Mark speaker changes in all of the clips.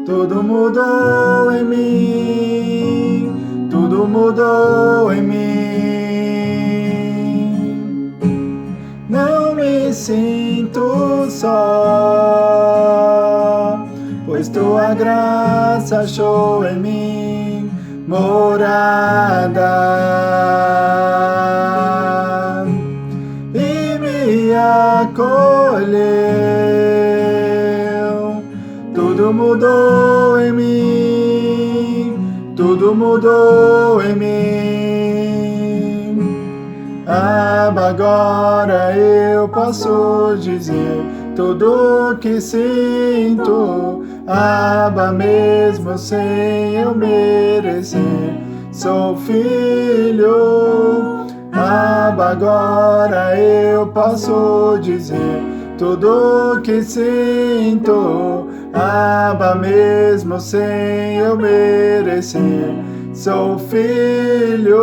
Speaker 1: Tudo mudou em mim, tudo mudou em mim. Não me sinto só, pois tua graça achou em mim morada e me acolheu. Tudo mudou em mim, tudo mudou em mim. Agora eu posso dizer tudo o que sinto, mesmo sem eu merecer. Sou filho, agora eu posso dizer tudo o que sinto, mesmo sem eu merecer. Sou filho,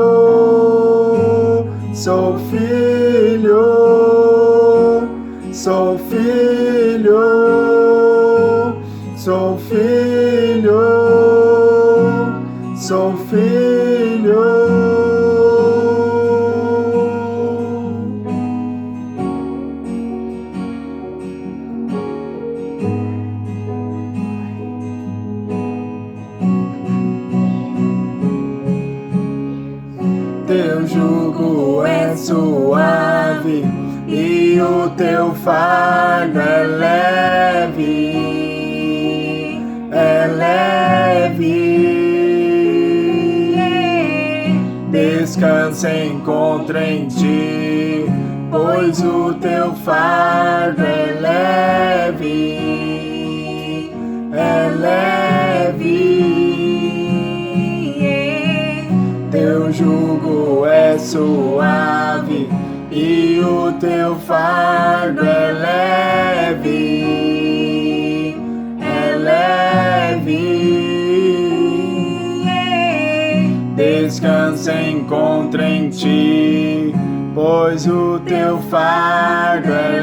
Speaker 1: sou filho, sou filho, sou filho, sou filho. Teu jugo é suave e o teu fardo é leve, é leve. Descansa, encontra em ti, pois o teu fardo é leve, é leve. Teu jugo é suave e o teu fardo é leve, é leve. Descansa, encontra em ti, pois o teu fardo é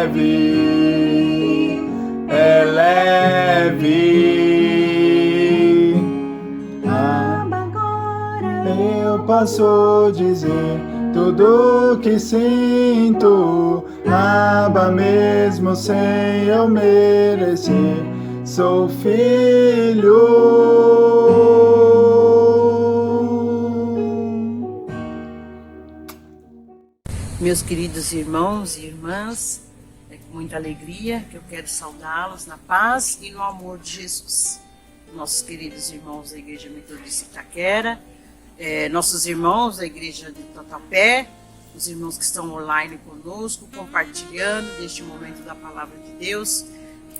Speaker 1: leve, é leve. Eu posso dizer tudo o que sinto, mesmo sem eu merecer. Sou filho.
Speaker 2: Meus queridos irmãos e irmãs, é com muita alegria que eu quero saudá-los na paz e no amor de Jesus. Nossos queridos irmãos da Igreja Metodista Itaquera, nossos irmãos da Igreja de Tatuapé, os irmãos que estão online conosco, compartilhando deste momento da Palavra de Deus,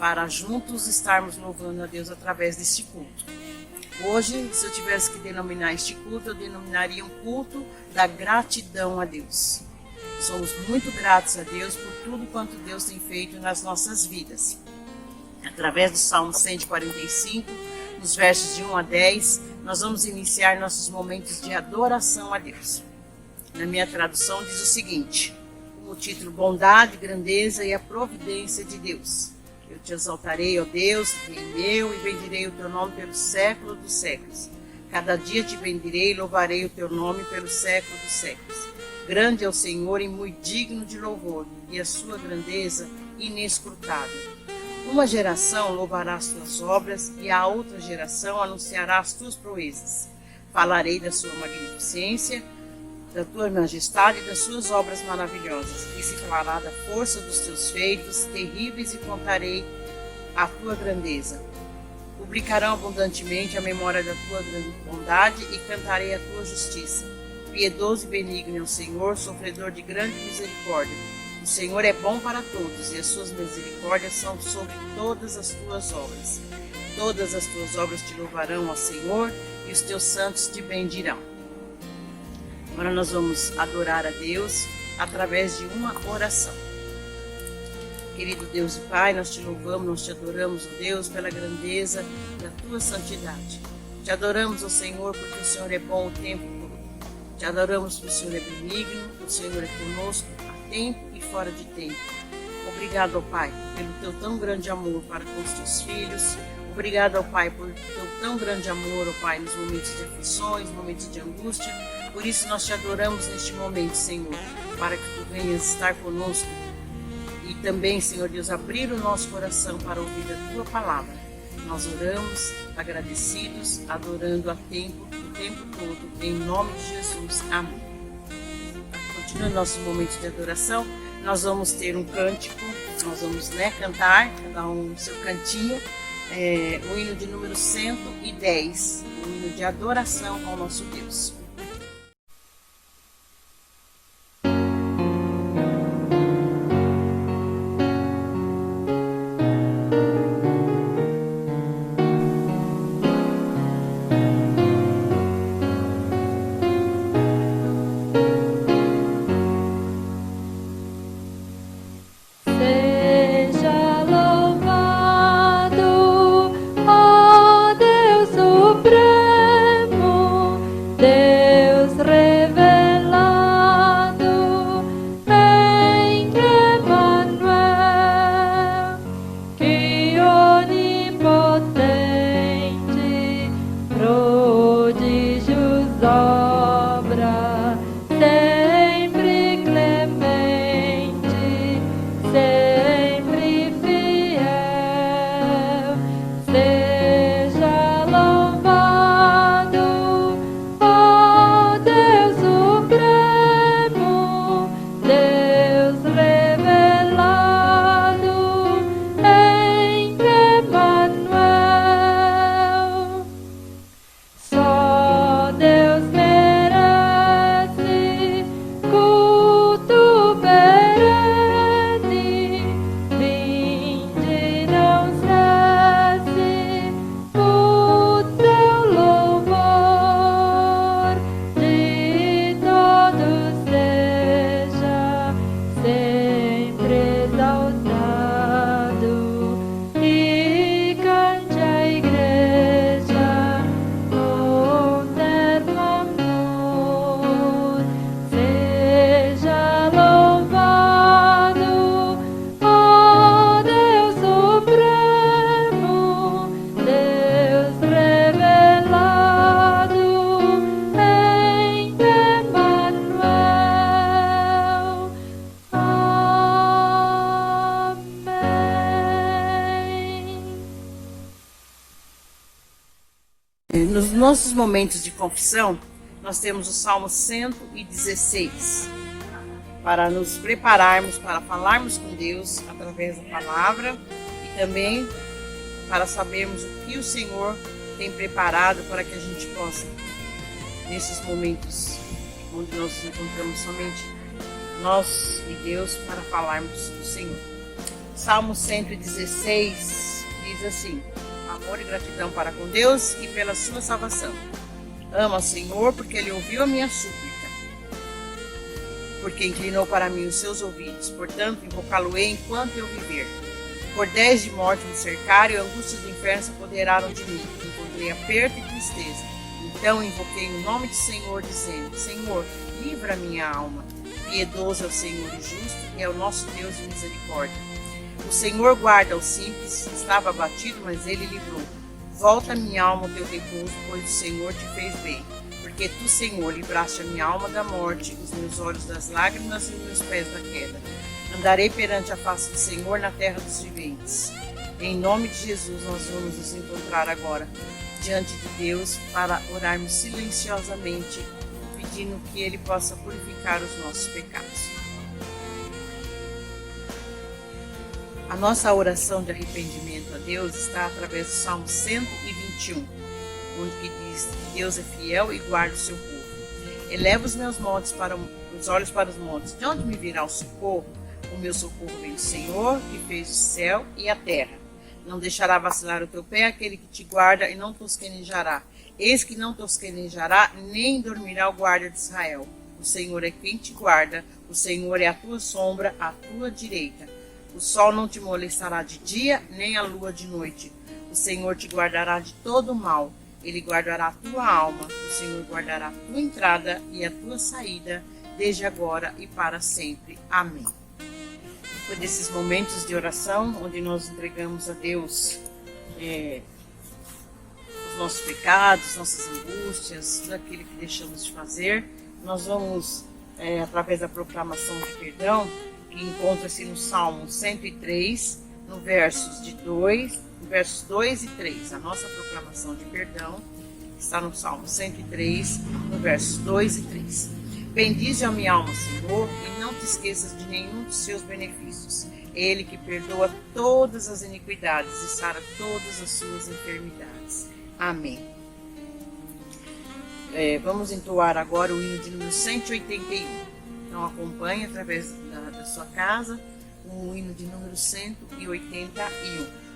Speaker 2: para juntos estarmos louvando a Deus através deste culto. Hoje, se eu tivesse que denominar este culto, eu denominaria um culto da gratidão a Deus. Somos muito gratos a Deus por tudo quanto Deus tem feito nas nossas vidas. Através do Salmo 145, nos versos de 1 a 10, nós vamos iniciar nossos momentos de adoração a Deus. Na minha tradução diz o seguinte, com o título Bondade, Grandeza e a Providência de Deus. Eu te exaltarei, ó Deus, que é meu, e bendirei o teu nome pelos séculos dos séculos. Cada dia te bendirei e louvarei o teu nome pelos séculos dos séculos. Grande é o Senhor e muito digno de louvor, e a sua grandeza inescrutável. Uma geração louvará as tuas obras, e a outra geração anunciará as tuas proezas. Falarei da sua magnificência, da tua majestade e das suas obras maravilhosas. E se falará da força dos teus feitos terríveis, e contarei a tua grandeza. Publicarão abundantemente a memória da tua grande bondade, e cantarei a tua justiça. Piedoso e benigno é o Senhor, sofredor de grande misericórdia. O Senhor é bom para todos e as suas misericórdias são sobre todas as tuas obras. Todas as tuas obras te louvarão, ó Senhor, e os teus santos te bendirão. Agora nós vamos adorar a Deus através de uma oração. Querido Deus e Pai, nós te louvamos, nós te adoramos, ó Deus, pela grandeza da tua santidade. Te adoramos, ó Senhor, porque o Senhor é bom o tempo todo. Te adoramos porque o Senhor é benigno, o Senhor é conosco a tempo e fora de tempo. Obrigado, ó Pai, pelo teu tão grande amor para com os teus filhos. Obrigado, ó Pai, por teu tão grande amor, ó Pai, nos momentos de aflições, momentos de angústia. Por isso nós te adoramos neste momento, Senhor, para que tu venhas estar conosco e também, Senhor Deus, abrir o nosso coração para ouvir a tua palavra. Nós oramos, agradecidos, adorando a tempo, o tempo todo, em nome de Jesus. Amém. Continuando nossos momentos de adoração, nós vamos ter um cântico, nós vamos cantar, cada um seu cantinho, o hino de número 110, o hino de adoração ao nosso Deus. Nos nossos momentos de confissão, nós temos o Salmo 116, para nos prepararmos, para falarmos com Deus através da palavra e também para sabermos o que o Senhor tem preparado para que a gente possa, nesses momentos onde nós nos encontramos somente nós e Deus, para falarmos do Senhor. Salmo 116 diz assim: amor e gratidão para com Deus e pela sua salvação. Amo ao Senhor porque Ele ouviu a minha súplica, porque inclinou para mim os seus ouvidos. Portanto, invocá-lo-ei enquanto eu viver. Cordéis de morte me cercaram e angústias do inferno se apoderaram de mim. Encontrei aperto e tristeza. Então invoquei o nome do Senhor, dizendo: Senhor, livra a minha alma. Piedoso é o Senhor e justo, e é o nosso Deus de misericórdia. O Senhor guarda os simples, estava abatido, mas Ele livrou. Volta, minha alma, ao teu repouso, pois o Senhor te fez bem. Porque tu, Senhor, livraste a minha alma da morte, os meus olhos das lágrimas e os meus pés da queda. Andarei perante a face do Senhor na terra dos viventes. Em nome de Jesus, nós vamos nos encontrar agora diante de Deus para orarmos silenciosamente, pedindo que Ele possa purificar os nossos pecados. A nossa oração de arrependimento a Deus está através do Salmo 121, onde que diz que Deus é fiel e guarda o seu povo. Eleva os meus olhos para os montes, de onde me virá o socorro? O meu socorro vem do Senhor, que fez o céu e a terra. Não deixará vacilar o teu pé aquele que te guarda e não tosquenejará. Eis que não tosquenejará, nem dormirá o guarda de Israel. O Senhor é quem te guarda, o Senhor é a tua sombra, à tua direita. O sol não te molestará de dia, nem a lua de noite. O Senhor te guardará de todo mal. Ele guardará a tua alma. O Senhor guardará a tua entrada e a tua saída, desde agora e para sempre. Amém. Foi desses momentos de oração, onde nós entregamos a Deus os nossos pecados, nossas angústias, tudo aquilo que deixamos de fazer. Nós vamos, através da proclamação de perdão, que encontra-se no Salmo 103, no versos 2 e 3. A nossa proclamação de perdão está no Salmo 103, no versos 2 e 3. Bendize a minha alma, Senhor, e não te esqueças de nenhum dos seus benefícios. É Ele que perdoa todas as iniquidades e sara todas as suas enfermidades. Amém. Vamos entoar agora o hino de número 181. Então acompanhe através da sua casa o hino de número 181.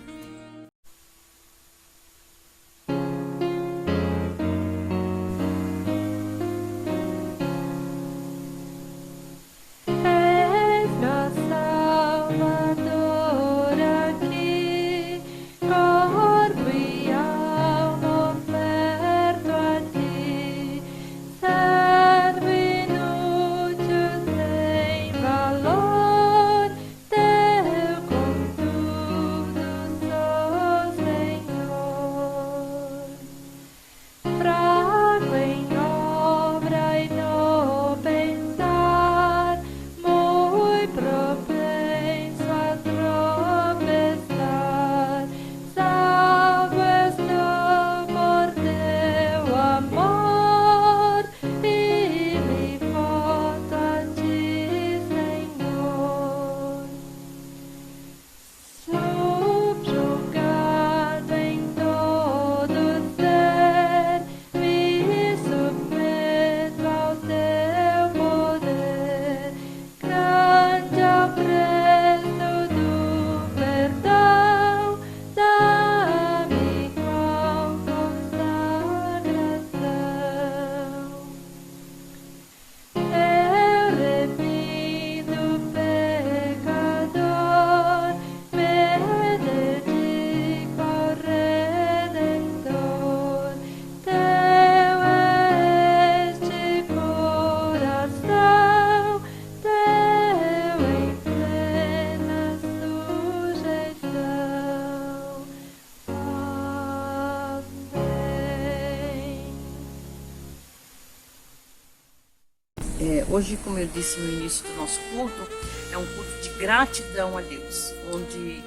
Speaker 2: Hoje, como eu disse no início do nosso culto, é um culto de gratidão a Deus, onde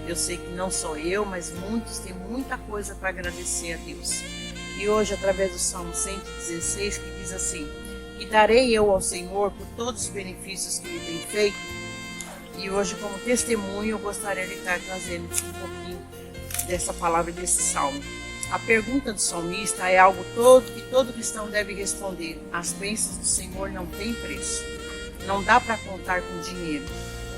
Speaker 2: eu sei que não só eu, mas muitos têm muita coisa para agradecer a Deus. E hoje, através do Salmo 116, que diz assim: "E darei eu ao Senhor por todos os benefícios que Ele tem feito." E hoje, como testemunho, eu gostaria de estar trazendo um pouquinho dessa palavra, desse salmo. A pergunta do salmista é algo que todo cristão deve responder. As bênçãos do Senhor não têm preço. Não dá para contar com dinheiro.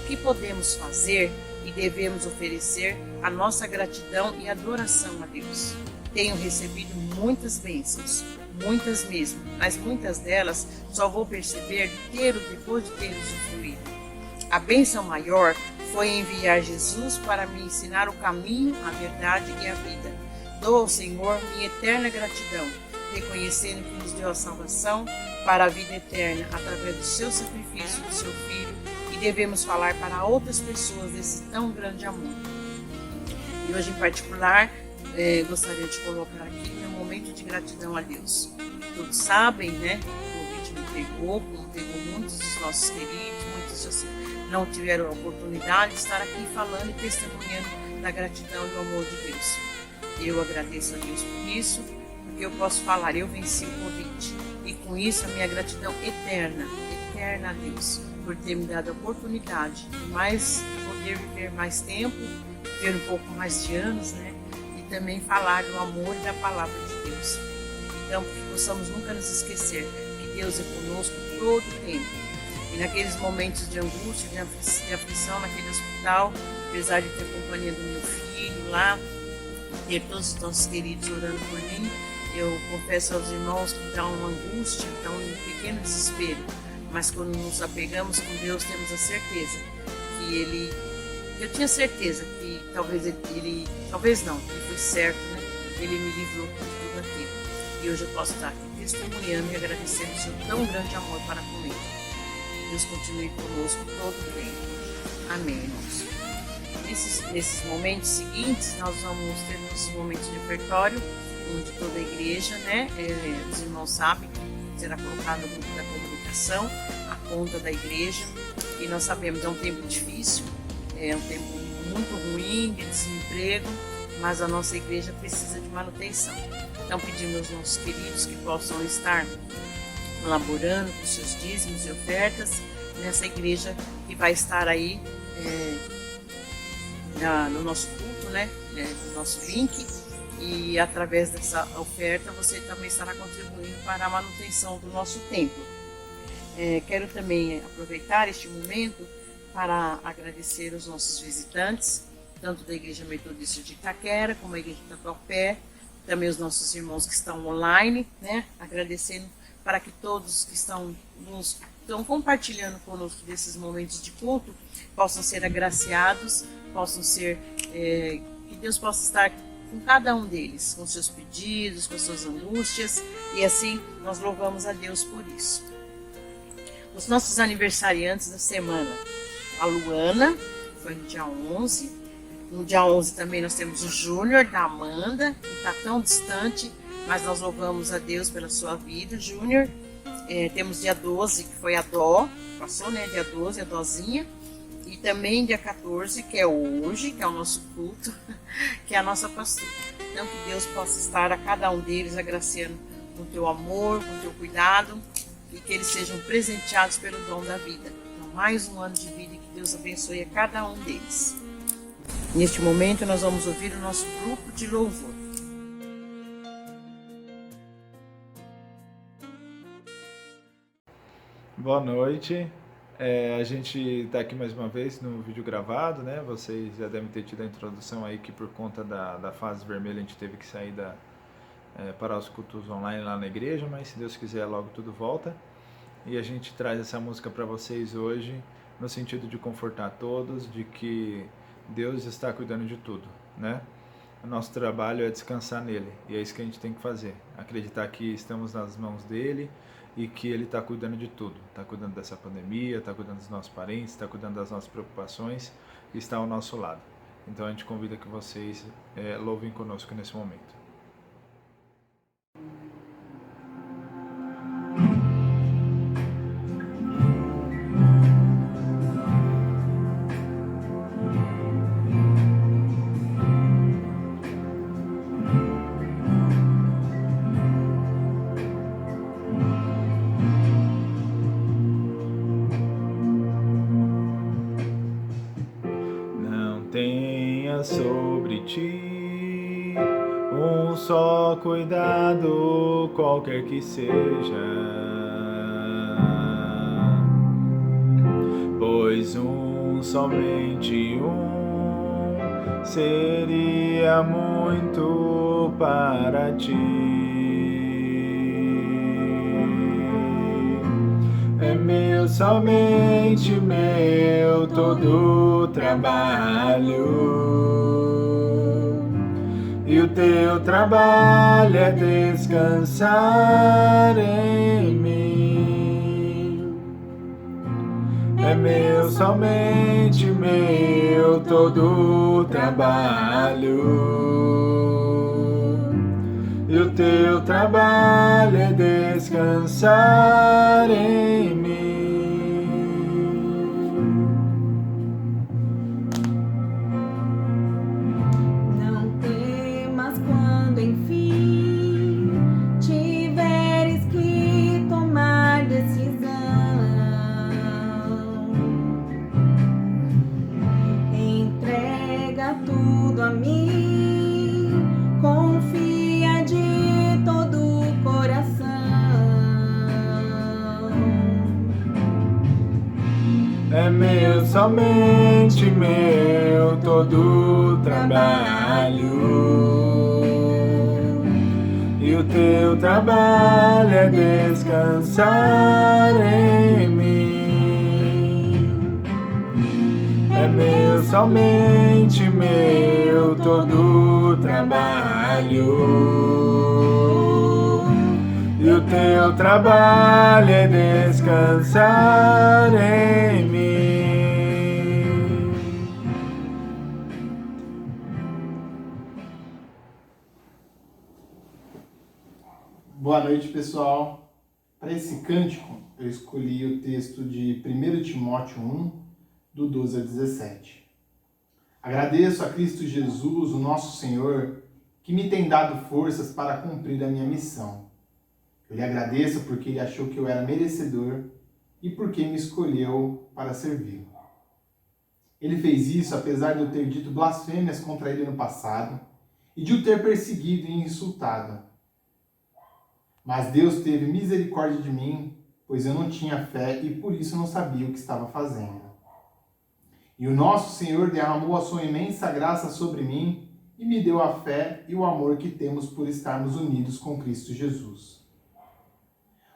Speaker 2: O que podemos fazer e devemos oferecer a nossa gratidão e adoração a Deus. Tenho recebido muitas bênçãos, muitas mesmo, mas muitas delas só vou perceber depois de ter usufruído. A bênção maior foi enviar Jesus para me ensinar o caminho, a verdade e a vida. Dou ao Senhor minha eterna gratidão, reconhecendo que nos deu a salvação para a vida eterna através do seu sacrifício, do seu Filho, e devemos falar para outras pessoas desse tão grande amor. E hoje, em particular, gostaria de colocar aqui meu momento de gratidão a Deus. Todos sabem, né? O vídeo me pegou, como pegou muitos dos nossos queridos, muitos assim, não tiveram a oportunidade de estar aqui falando e testemunhando da gratidão e do amor de Deus. Eu agradeço a Deus por isso, porque eu posso falar, eu venci o Covid. E com isso, a minha gratidão eterna a Deus, por ter me dado a oportunidade de poder viver mais tempo, ter um pouco mais de anos, né? E também falar do amor e da palavra de Deus. Então, que possamos nunca nos esquecer que Deus é conosco todo o tempo. E naqueles momentos de angústia, de aflição naquele hospital, apesar de ter a companhia do meu filho lá, ter todos os nossos queridos orando por mim, eu confesso aos irmãos que dá uma angústia, dá um pequeno desespero, mas quando nos apegamos com Deus, temos a certeza que eu tinha certeza que talvez não, ele foi certo, né? Ele me livrou de tudo aquilo. E hoje eu posso estar aqui testemunhando e agradecendo o seu tão grande amor para comigo. Deus continue conosco todo o tempo. Amém, irmãos. Nesses momentos seguintes, nós vamos ter nossos momentos de ofertório, onde toda a igreja, né, os irmãos sabem que será colocado no grupo da comunicação, a conta da igreja, e nós sabemos, é um tempo difícil, é um tempo muito ruim, de desemprego, mas a nossa igreja precisa de manutenção. Então pedimos aos nossos queridos que possam estar colaborando com seus dízimos e ofertas nessa igreja que vai estar aí no nosso culto, né, no nosso link, e através dessa oferta você também estará contribuindo para a manutenção do nosso templo. Quero também aproveitar este momento para agradecer os nossos visitantes, tanto da Igreja Metodista de Itaquera como a Igreja de Tatuapé, também os nossos irmãos que estão online, né, agradecendo para que todos que estão compartilhando conosco desses momentos de culto possam ser agraciados, possam ser, que Deus possa estar com cada um deles, com seus pedidos, com suas angústias, e assim nós louvamos a Deus por isso. Os nossos aniversariantes da semana, a Luana, foi no dia 11, no dia 11 também nós temos o Júnior, da Amanda, que está tão distante, mas nós louvamos a Deus pela sua vida, Júnior. Temos dia 12, que foi a Dó, passou, né, dia 12, a Dózinha. E também dia 14, que é hoje, que é o nosso culto, que é a nossa pastora. Então que Deus possa estar a cada um deles agraciando com o teu amor, com o teu cuidado, e que eles sejam presenteados pelo dom da vida. Então mais um ano de vida e que Deus abençoe a cada um deles. Neste momento nós vamos ouvir o nosso grupo de louvor.
Speaker 1: Boa noite. A gente está aqui mais uma vez no vídeo gravado, né? Vocês já devem ter tido a introdução aí que por conta da fase vermelha a gente teve que sair para os cultos online lá na igreja, mas se Deus quiser logo tudo volta. E a gente traz essa música para vocês hoje no sentido de confortar todos, de que Deus está cuidando de tudo, né? O nosso trabalho é descansar nele, e é isso que a gente tem que fazer, acreditar que estamos nas mãos dele e que ele está cuidando de tudo, está cuidando dessa pandemia, está cuidando dos nossos parentes, está cuidando das nossas preocupações e está ao nosso lado. Então a gente convida que vocês louvem conosco nesse momento. Tenha sobre ti um só cuidado, qualquer que seja, pois somente seria muito para ti. É meu, somente meu, todo o trabalho, e o teu trabalho é descansar em mim. É meu, somente meu, todo o trabalho, e o teu trabalho é descansar em mim.
Speaker 3: Não temas quando enfim tiveres que tomar decisão. Entrega tudo a mim, confia de todo o coração.
Speaker 1: somente meu todo o trabalho. E o teu trabalho é descansar em mim. É meu, somente meu todo o trabalho. E o teu trabalho é descansar em mim.
Speaker 4: Boa noite, pessoal. Para esse cântico, eu escolhi o texto de 1 Timóteo 1, do 12 a 17. Agradeço a Cristo Jesus, o nosso Senhor, que me tem dado forças para cumprir a minha missão. Eu lhe agradeço porque ele achou que eu era merecedor e porque me escolheu para servi-lo. Ele fez isso apesar de eu ter dito blasfêmias contra ele no passado e de o ter perseguido e insultado. Mas Deus teve misericórdia de mim, pois eu não tinha fé e por isso não sabia o que estava fazendo. E o nosso Senhor derramou a sua imensa graça sobre mim e me deu a fé e o amor que temos por estarmos unidos com Cristo Jesus.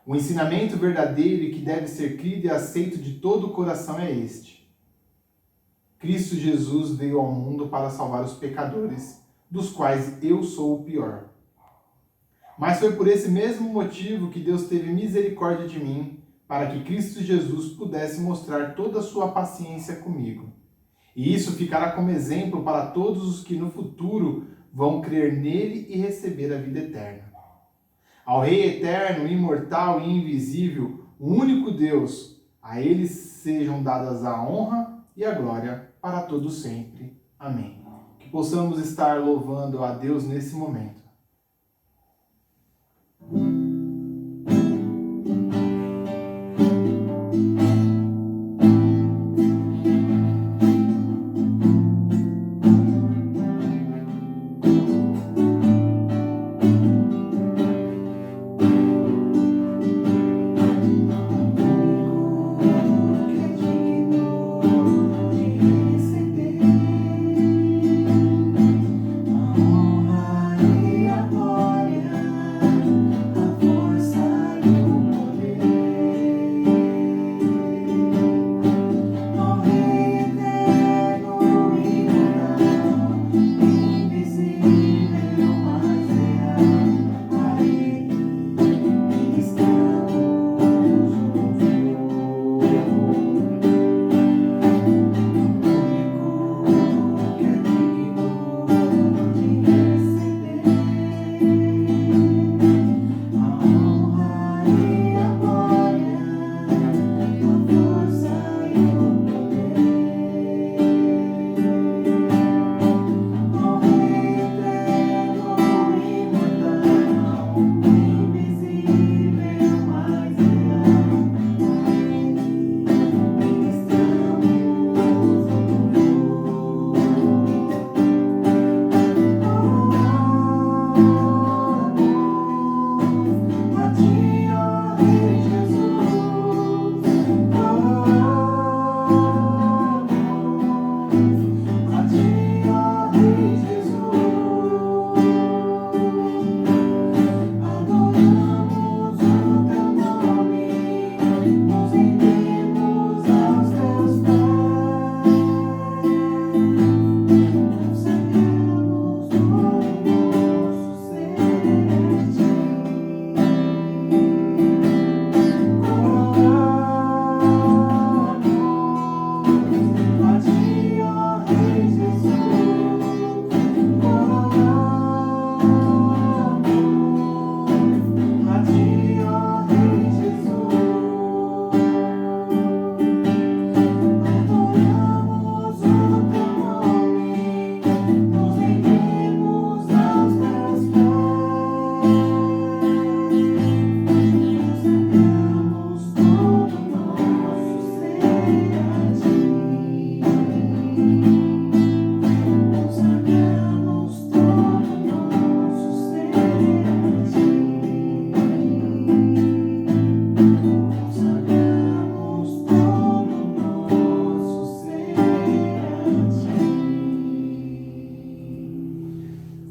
Speaker 4: O ensinamento verdadeiro e que deve ser crido e aceito de todo o coração é este: Cristo Jesus veio ao mundo para salvar os pecadores, dos quais eu sou o pior. Mas foi por esse mesmo motivo que Deus teve misericórdia de mim, para que Cristo Jesus pudesse mostrar toda a sua paciência comigo. E isso ficará como exemplo para todos os que no futuro vão crer nele e receber a vida eterna. Ao Rei eterno, imortal e invisível, o único Deus, a ele sejam dadas a honra e a glória para todos sempre. Amém. Que possamos estar louvando a Deus nesse momento.
Speaker 3: Honra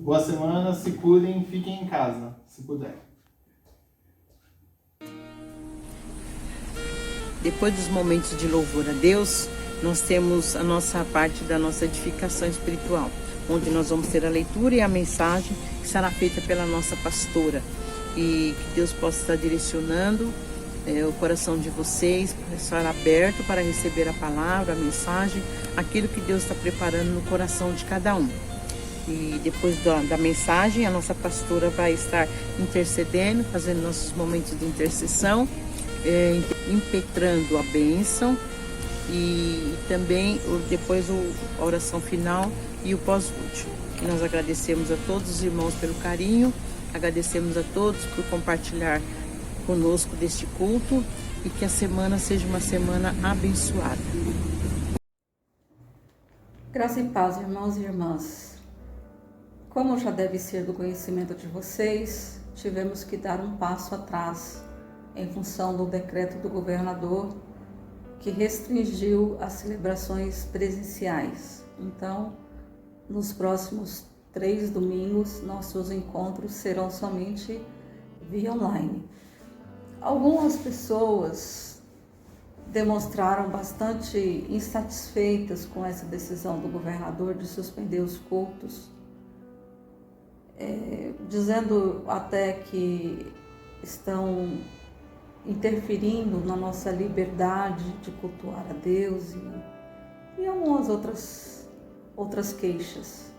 Speaker 4: Boa semana, se cuidem, fiquem em casa, se puder.
Speaker 2: Depois dos momentos de louvor a Deus, nós temos a nossa parte da nossa edificação espiritual, onde nós vamos ter a leitura e a mensagem que será feita pela nossa pastora. E que Deus possa estar direcionando o coração de vocês, para estar aberto para receber a palavra, a mensagem, aquilo que Deus está preparando no coração de cada um. E depois da mensagem, a nossa pastora vai estar intercedendo, fazendo nossos momentos de intercessão, impetrando a bênção e também depois a oração final e o pós-último. Nós agradecemos a todos os irmãos pelo carinho, agradecemos a todos por compartilhar conosco deste culto e que a semana seja uma semana abençoada.
Speaker 5: Graça e paz, irmãos e irmãs. Como já deve ser do conhecimento de vocês, tivemos que dar um passo atrás em função do decreto do governador que restringiu as celebrações presenciais. Então, nos próximos 3 domingos, nossos encontros serão somente via online. Algumas pessoas demonstraram bastante insatisfeitas com essa decisão do governador de suspender os cultos, dizendo até que estão interferindo na nossa liberdade de cultuar a Deus e algumas outras queixas.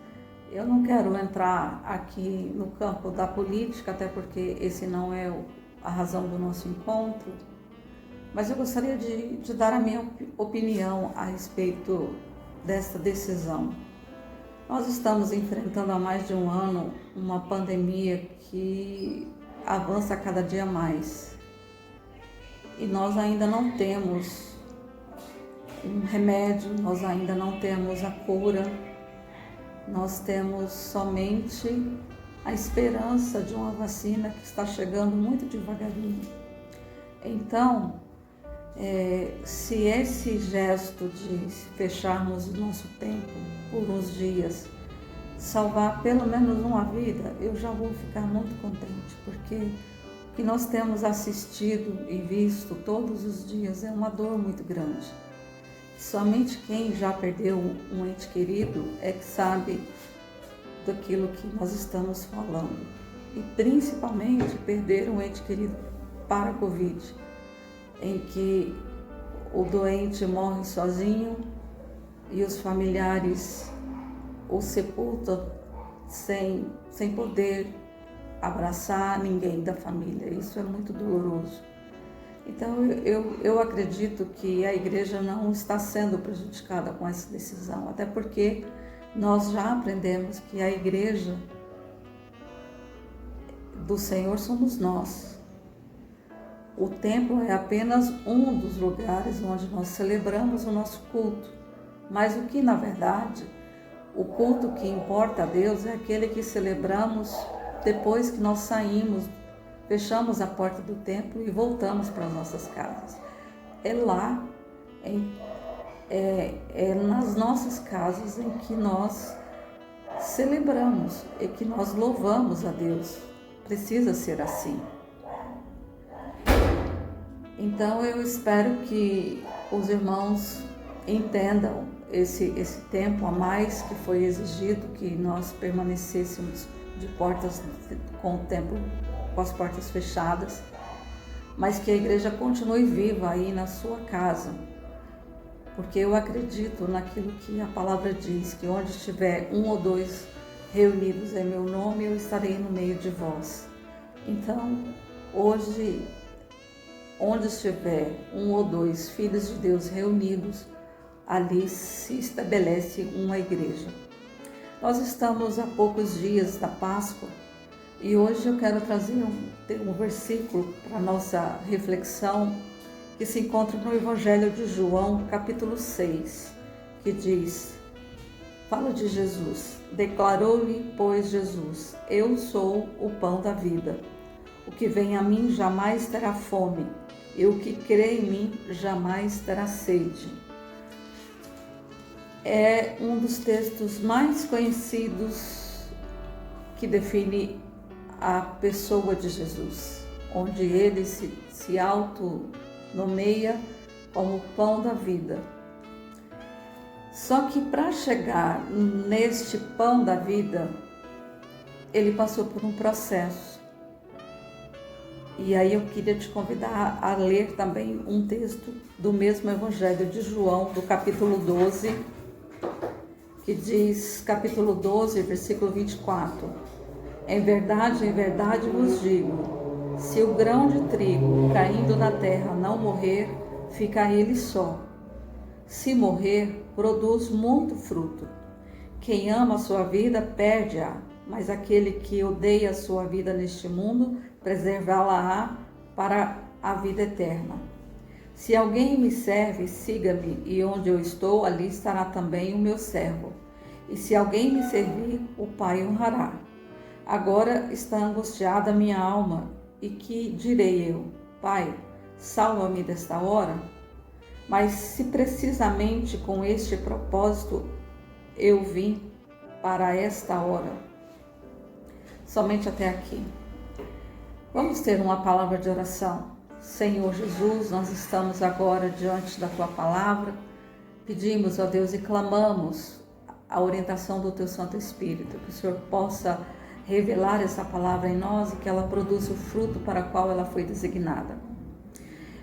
Speaker 5: Eu não quero entrar aqui no campo da política, até porque esse não é a razão do nosso encontro, mas eu gostaria de dar a minha opinião a respeito desta decisão. Nós estamos enfrentando há mais de um ano uma pandemia que avança cada dia mais. E nós ainda não temos um remédio, nós ainda não temos a cura, nós temos somente a esperança de uma vacina que está chegando muito devagarinho. Então, se esse gesto de fecharmos o nosso tempo por uns dias salvar pelo menos uma vida, eu já vou ficar muito contente, porque o que nós temos assistido e visto todos os dias é uma dor muito grande. Somente quem já perdeu um ente querido é que sabe daquilo que nós estamos falando. E principalmente perder um ente querido para a Covid, em que o doente morre sozinho e os familiares o sepultam sem poder abraçar ninguém da família. Isso é muito doloroso. Então eu acredito que a igreja não está sendo prejudicada com essa decisão, até porque nós já aprendemos que a igreja do Senhor somos nós. O templo é apenas um dos lugares onde nós celebramos o nosso culto, mas o que na verdade, o culto que importa a Deus é aquele que celebramos depois que nós saímos, fechamos a porta do templo e voltamos para as nossas casas. É lá, nas nossas casas em que nós celebramos e que nós louvamos a Deus. Precisa ser assim. Então eu espero que os irmãos entendam esse tempo a mais que foi exigido, que nós permanecêssemos de portas com o templo, com as portas fechadas, mas que a igreja continue viva aí na sua casa, porque eu acredito naquilo que a palavra diz, que onde estiver 1 ou 2 reunidos em meu nome, eu estarei no meio de vós. Então, hoje, onde estiver 1 ou 2 filhos de Deus reunidos, ali se estabelece uma igreja. Nós estamos a poucos dias da Páscoa e hoje eu quero trazer um versículo para a nossa reflexão que se encontra no Evangelho de João, capítulo 6, que diz, fala de Jesus, declarou-lhe, pois, Jesus, eu sou o pão da vida, o que vem a mim jamais terá fome, e o que crê em mim jamais terá sede. É um dos textos mais conhecidos que define a pessoa de Jesus, onde ele se autonomeia como o pão da vida. Só que para chegar neste pão da vida, ele passou por um processo. E aí eu queria te convidar a ler também um texto do mesmo Evangelho de João, do capítulo 12, que diz, capítulo 12, versículo 24: em verdade vos digo, se o grão de trigo caindo na terra não morrer, fica ele só. Se morrer, produz muito fruto. Quem ama a sua vida, perde-a, mas aquele que odeia a sua vida neste mundo, preservá-la-á para a vida eterna. Se alguém me serve, siga-me, e onde eu estou, ali estará também o meu servo. E se alguém me servir, o Pai honrará. Agora está angustiada a minha alma, e que direi eu? Pai, salva-me desta hora? Mas se precisamente com este propósito eu vim para esta hora. Somente até aqui. Vamos ter uma palavra de oração. Senhor Jesus, nós estamos agora diante da Tua palavra. Pedimos, ó Deus, e clamamos a orientação do Teu Santo Espírito, que o Senhor possa revelar essa palavra em nós e que ela produza o fruto para o qual ela foi designada.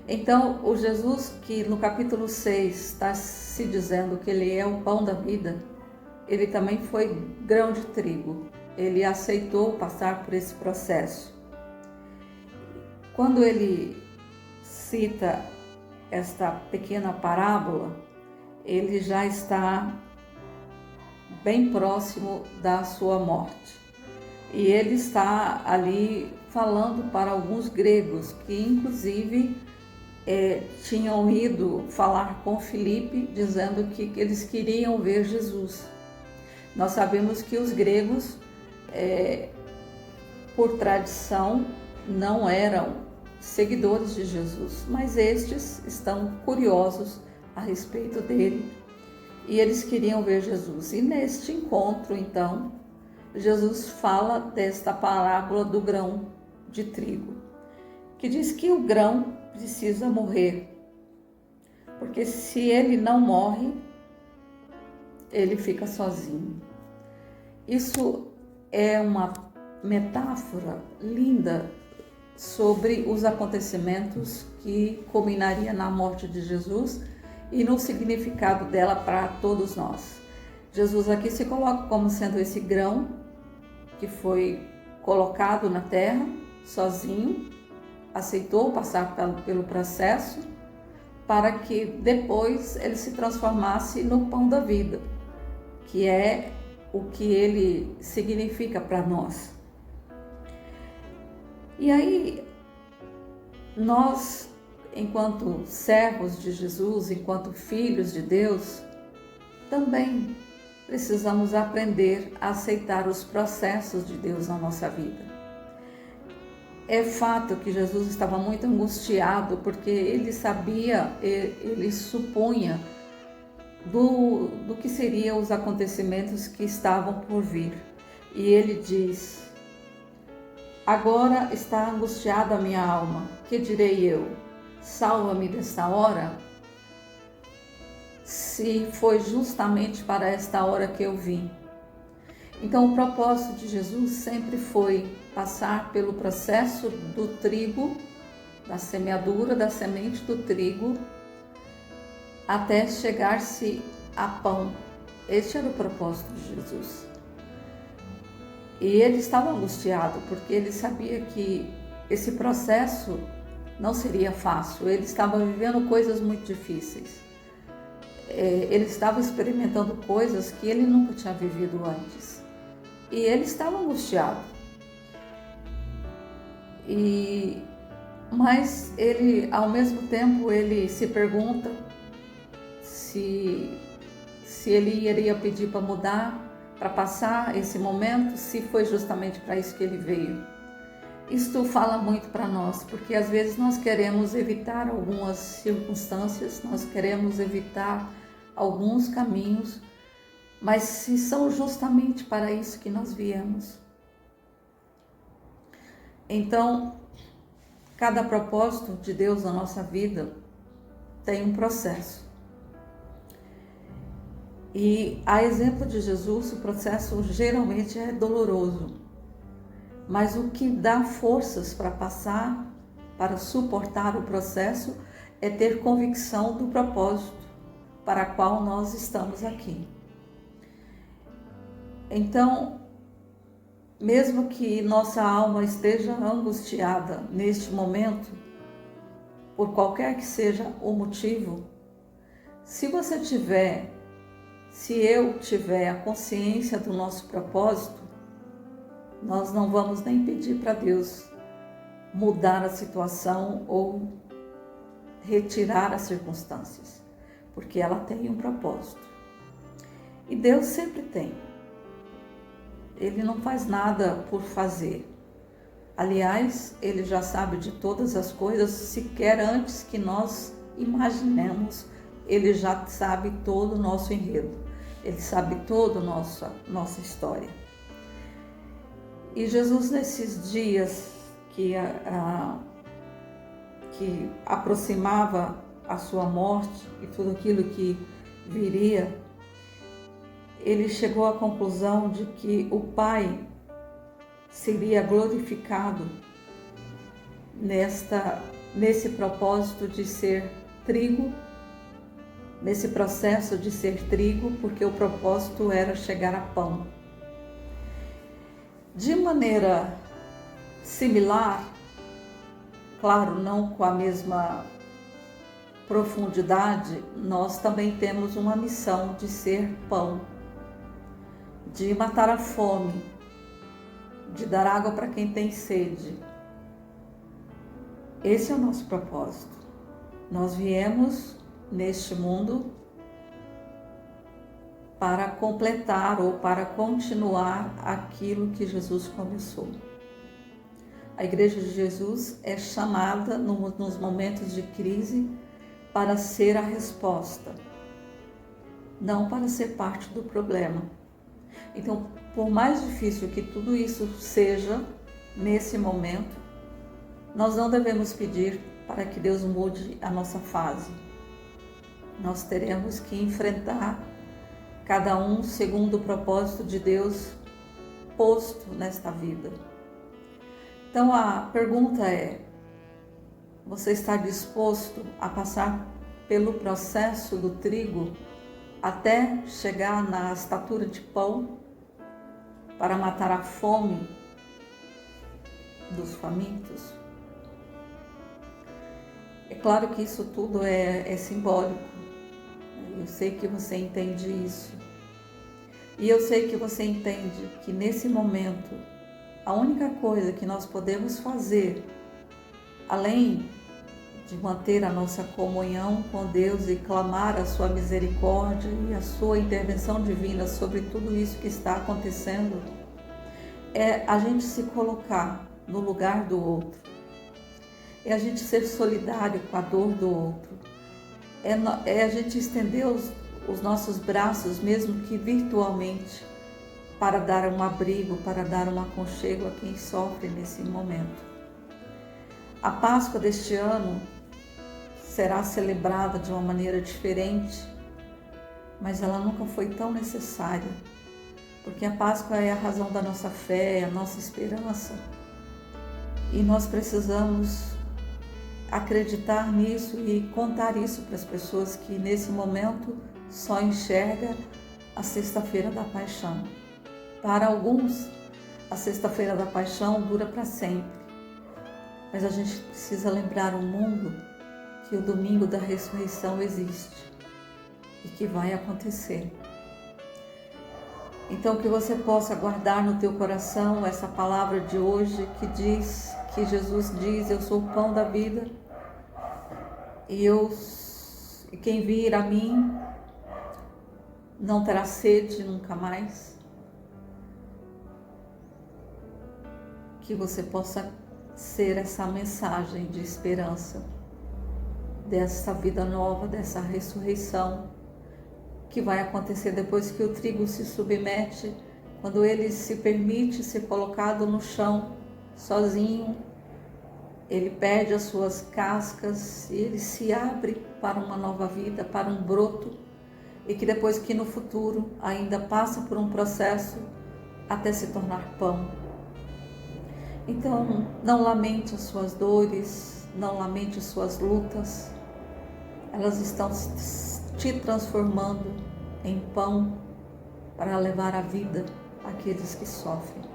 Speaker 5: Então, o Jesus que no capítulo 6 está se dizendo que Ele é o pão da vida, Ele também foi grão de trigo. Ele aceitou passar por esse processo. Quando Ele cita esta pequena parábola, Ele já está bem próximo da sua morte. E Ele está ali falando para alguns gregos que, inclusive, tinham ido falar com Filipe, dizendo que eles queriam ver Jesus. Nós sabemos que os gregos, por tradição, não eram seguidores de Jesus, mas estes estão curiosos a respeito dele e eles queriam ver Jesus. E neste encontro, então, Jesus fala desta parábola do grão de trigo, que diz que o grão precisa morrer, porque se ele não morre, ele fica sozinho. Isso é uma metáfora linda sobre os acontecimentos que culminaria na morte de Jesus e no significado dela para todos nós. Jesus aqui se coloca como sendo esse grão que foi colocado na terra, sozinho, aceitou passar pelo processo para que depois ele se transformasse no pão da vida, que é o que ele significa para nós. E aí, nós, enquanto servos de Jesus, enquanto filhos de Deus, também precisamos aprender a aceitar os processos de Deus na nossa vida. É fato que Jesus estava muito angustiado porque ele sabia, ele supunha do que seriam os acontecimentos que estavam por vir. E ele diz: agora está angustiada a minha alma, que direi eu? Salva-me desta hora? Se foi justamente para esta hora que eu vim. Então o propósito de Jesus sempre foi passar pelo processo do trigo, da semeadura, da semente do trigo, até chegar-se a pão. Este era o propósito de Jesus. E ele estava angustiado, porque ele sabia que esse processo não seria fácil. Ele estava vivendo coisas muito difíceis. Ele estava experimentando coisas que ele nunca tinha vivido antes. E ele estava angustiado. Mas ele, ao mesmo tempo, ele se pergunta se ele iria pedir para mudar, para passar esse momento, se foi justamente para isso que ele veio. Isto fala muito para nós, porque às vezes nós queremos evitar algumas circunstâncias, nós queremos evitar alguns caminhos, mas se são justamente para isso que nós viemos. Então, cada propósito de Deus na nossa vida tem um processo. E a exemplo de Jesus, o processo geralmente é doloroso. Mas o que dá forças para passar, para suportar o processo, é ter convicção do propósito para o qual nós estamos aqui. Então, mesmo que nossa alma esteja angustiada neste momento, por qualquer que seja o motivo, se eu tiver a consciência do nosso propósito, nós não vamos nem pedir para Deus mudar a situação ou retirar as circunstâncias, porque ela tem um propósito. E Deus sempre tem. Ele não faz nada por fazer. Aliás, Ele já sabe de todas as coisas, sequer antes que nós imaginemos, Ele já sabe todo o nosso enredo. Ele sabe toda a nossa história. E Jesus, nesses dias que aproximava a sua morte e tudo aquilo que viria, ele chegou à conclusão de que o Pai seria glorificado nesse propósito de ser trigo, nesse processo de ser trigo, porque o propósito era chegar a pão. De maneira similar, claro, não com a mesma profundidade, nós também temos uma missão de ser pão, de matar a fome, de dar água para quem tem sede. Esse é o nosso propósito. Nós viemos neste mundo para completar ou para continuar aquilo que Jesus começou. A Igreja de Jesus é chamada nos momentos de crise para ser a resposta, não para ser parte do problema. Então, por mais difícil que tudo isso seja nesse momento, nós não devemos pedir para que Deus mude a nossa fase. Nós teremos que enfrentar cada um segundo o propósito de Deus posto nesta vida. Então a pergunta é: você está disposto a passar pelo processo do trigo até chegar na estatura de pão para matar a fome dos famintos? É claro que isso tudo é simbólico. Eu sei que você entende isso. E eu sei que você entende que nesse momento, a única coisa que nós podemos fazer, além de manter a nossa comunhão com Deus e clamar a sua misericórdia e a sua intervenção divina sobre tudo isso que está acontecendo, é a gente se colocar no lugar do outro. É a gente ser solidário com a dor do outro. É a gente estender os nossos braços, mesmo que virtualmente, para dar um abrigo, para dar um aconchego a quem sofre nesse momento. A Páscoa deste ano será celebrada de uma maneira diferente, mas ela nunca foi tão necessária, porque a Páscoa é a razão da nossa fé, a nossa esperança, e nós precisamos acreditar nisso e contar isso para as pessoas que nesse momento só enxergam a Sexta-feira da Paixão. Para alguns, a Sexta-feira da Paixão dura para sempre, mas a gente precisa lembrar o mundo que o domingo da ressurreição existe e que vai acontecer. Então que você possa guardar no teu coração essa palavra de hoje que Jesus diz: eu sou o pão da vida e quem vir a mim não terá sede nunca mais. Que você possa ser essa mensagem de esperança, dessa vida nova, dessa ressurreição que vai acontecer depois que o trigo se submete, quando ele se permite ser colocado no chão, sozinho, ele perde as suas cascas e ele se abre para uma nova vida, para um broto, e que depois que no futuro ainda passa por um processo até se tornar pão. Então, não lamente as suas dores, não lamente as suas lutas, elas estão te transformando em pão para levar a vida àqueles que sofrem.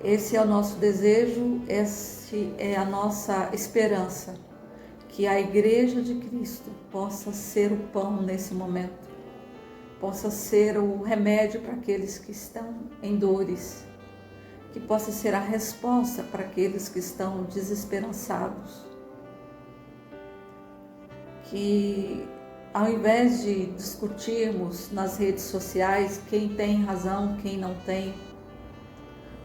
Speaker 5: Esse é o nosso desejo, essa é a nossa esperança, que a Igreja de Cristo possa ser o pão nesse momento, possa ser o remédio para aqueles que estão em dores, que possa ser a resposta para aqueles que estão desesperançados. Que ao invés de discutirmos nas redes sociais quem tem razão, quem não tem,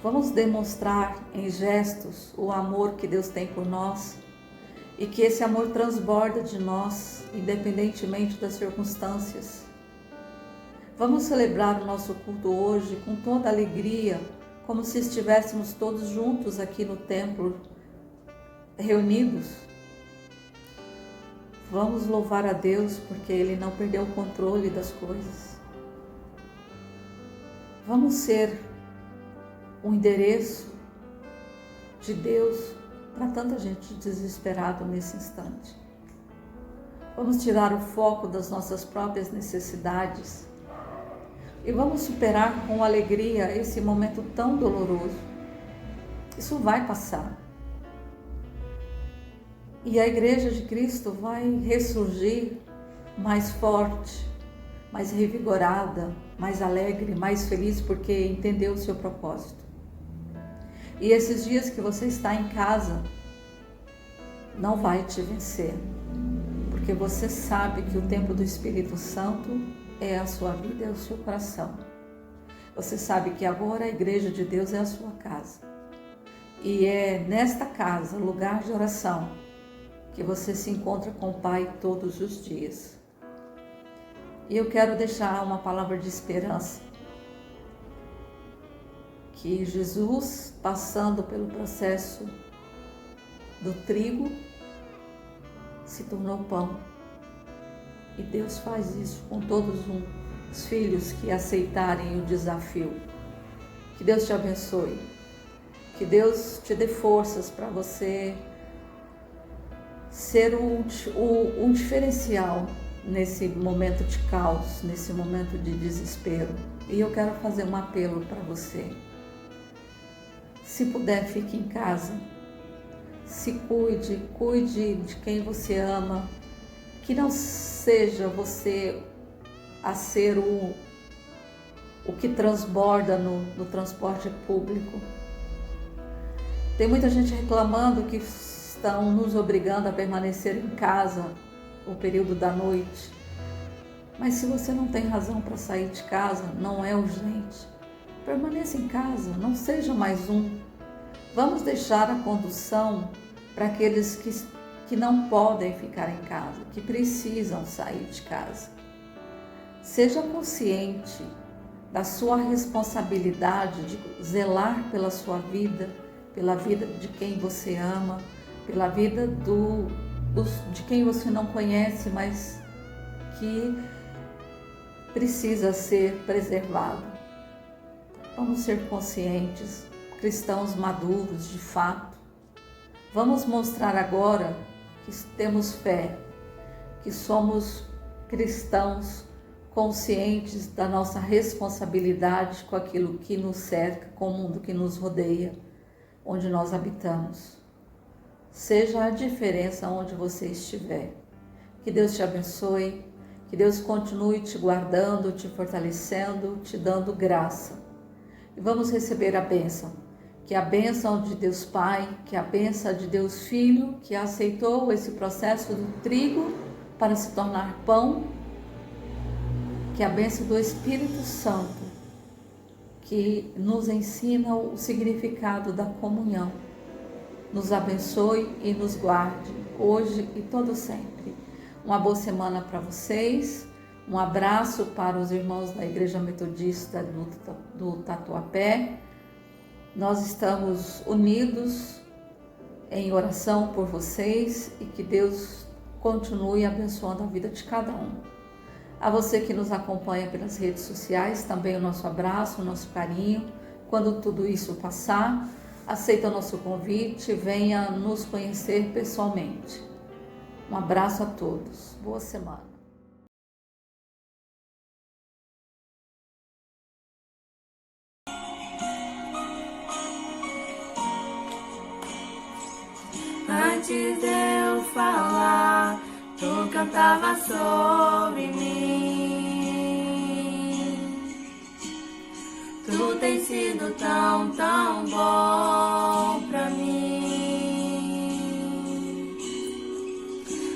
Speaker 5: vamos demonstrar em gestos o amor que Deus tem por nós e que esse amor transborda de nós, independentemente das circunstâncias. Vamos celebrar o nosso culto hoje com toda alegria, como se estivéssemos todos juntos aqui no templo, reunidos. Vamos louvar a Deus porque Ele não perdeu o controle das coisas. Vamos ser um endereço de Deus para tanta gente desesperada nesse instante. Vamos tirar o foco das nossas próprias necessidades e vamos superar com alegria esse momento tão doloroso. Isso vai passar. E a Igreja de Cristo vai ressurgir mais forte, mais revigorada, mais alegre, mais feliz, porque entendeu o seu propósito. E esses dias que você está em casa, não vai te vencer, porque você sabe que o templo do Espírito Santo é a sua vida, é o seu coração. Você sabe que agora a Igreja de Deus é a sua casa. E é nesta casa, lugar de oração, que você se encontra com o Pai todos os dias. E eu quero deixar uma palavra de esperança. Que Jesus, passando pelo processo do trigo, se tornou pão. E Deus faz isso com todos os filhos que aceitarem o desafio. Que Deus te abençoe. Que Deus te dê forças para você ser um diferencial nesse momento de caos, nesse momento de desespero. E eu quero fazer um apelo para você. Se puder, fique em casa. Se cuide de quem você ama. Que não seja você a ser o que transborda no transporte público. Tem muita gente reclamando que estão nos obrigando a permanecer em casa o período da noite. Mas se você não tem razão para sair de casa, não é urgente, permaneça em casa, não seja mais um. Vamos deixar a condução para aqueles que não podem ficar em casa, que precisam sair de casa. Seja consciente da sua responsabilidade de zelar pela sua vida, pela vida de quem você ama, pela vida de quem você não conhece, mas que precisa ser preservado. Vamos ser conscientes, cristãos maduros de fato. Vamos mostrar agora que temos fé, que somos cristãos conscientes da nossa responsabilidade com aquilo que nos cerca, com o mundo que nos rodeia, onde nós habitamos. Seja a diferença onde você estiver. Que Deus te abençoe, que Deus continue te guardando, te fortalecendo, te dando graça. E vamos receber a bênção, que a bênção de Deus Pai, que a bênção de Deus Filho, que aceitou esse processo do trigo para se tornar pão, que a bênção do Espírito Santo, que nos ensina o significado da comunhão, nos abençoe e nos guarde, hoje e todo sempre. Uma boa semana para vocês, um abraço para os irmãos da Igreja Metodista do Tatuapé, Nós estamos unidos em oração por vocês e que Deus continue abençoando a vida de cada um. A você que nos acompanha pelas redes sociais, também o nosso abraço, o nosso carinho. Quando tudo isso passar, aceita o nosso convite, venha nos conhecer pessoalmente. Um abraço a todos. Boa semana.
Speaker 3: Antes de eu falar, tu cantava sobre mim. Tu tem sido tão, tão bom pra mim.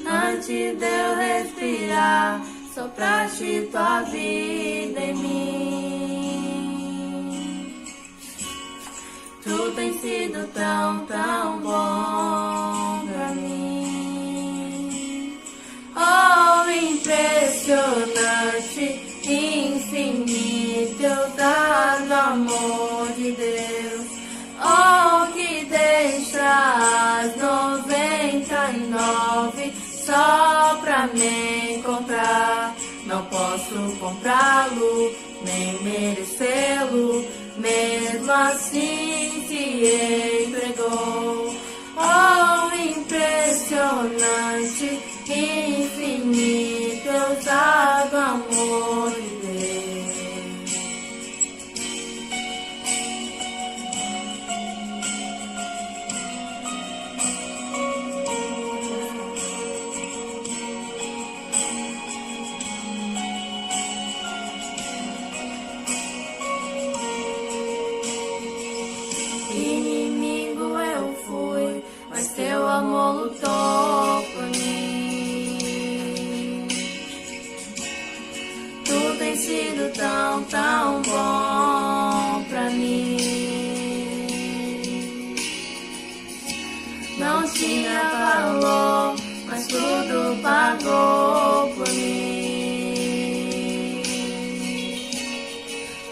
Speaker 3: Antes de eu respirar, sopraste tua vida em mim. Tu tem sido tão, tão bom pra mim. Oh, impressionante, infinito, ousado amor de Deus. Oh, que deixa as 99 só pra me encontrar. Não posso comprá-lo, nem merecê-lo, mesmo assim se entregou. Oh, impressionante, infinito, ousado amor de Deus. Inimigo eu fui, mas teu amor lutou por mim. Tu tem sido tão, tão bom pra mim. Não tinha valor, mas tudo pagou por mim.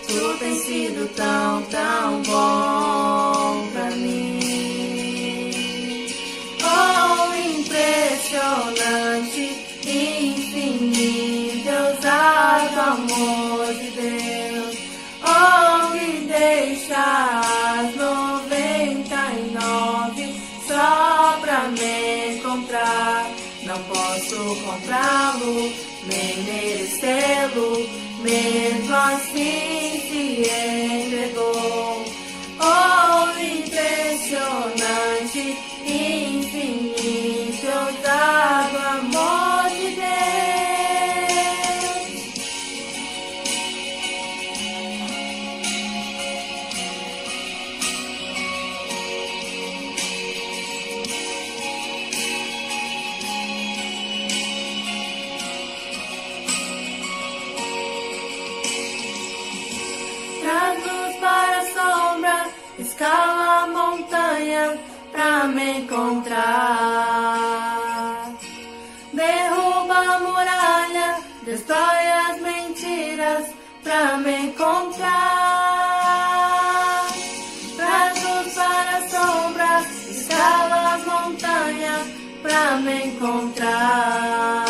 Speaker 3: Tu tem sido tão, tão bom pra mim. Oh, impressionante, infinito, ousado amor de Deus. Oh, me deixa as 99 só pra me encontrar. Não posso comprá-lo, nem merecê-lo, mesmo assim se entregou. Oh, impressionante, infinito, ousado amor de Deus. Traz luz para a sombra, escala a montanha pra me encontrar. Derruba a muralha, destrói as mentiras pra me encontrar. Traz luz para a sombra, escala as montanhas pra me encontrar.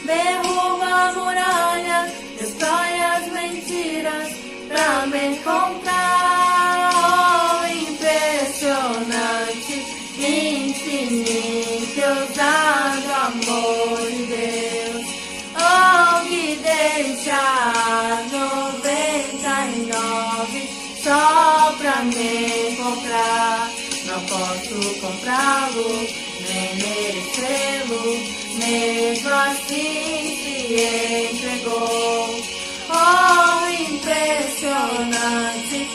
Speaker 3: Derruba a muralha, destrói as mentiras pra me encontrar. Oh, impressionante, infinito, ousado amor de Deus. Oh, que deixa as 99 só pra me encontrar. Não posso comprá-lo, nem merecê-lo, mesmo assim se entregou. Oh, impressionante,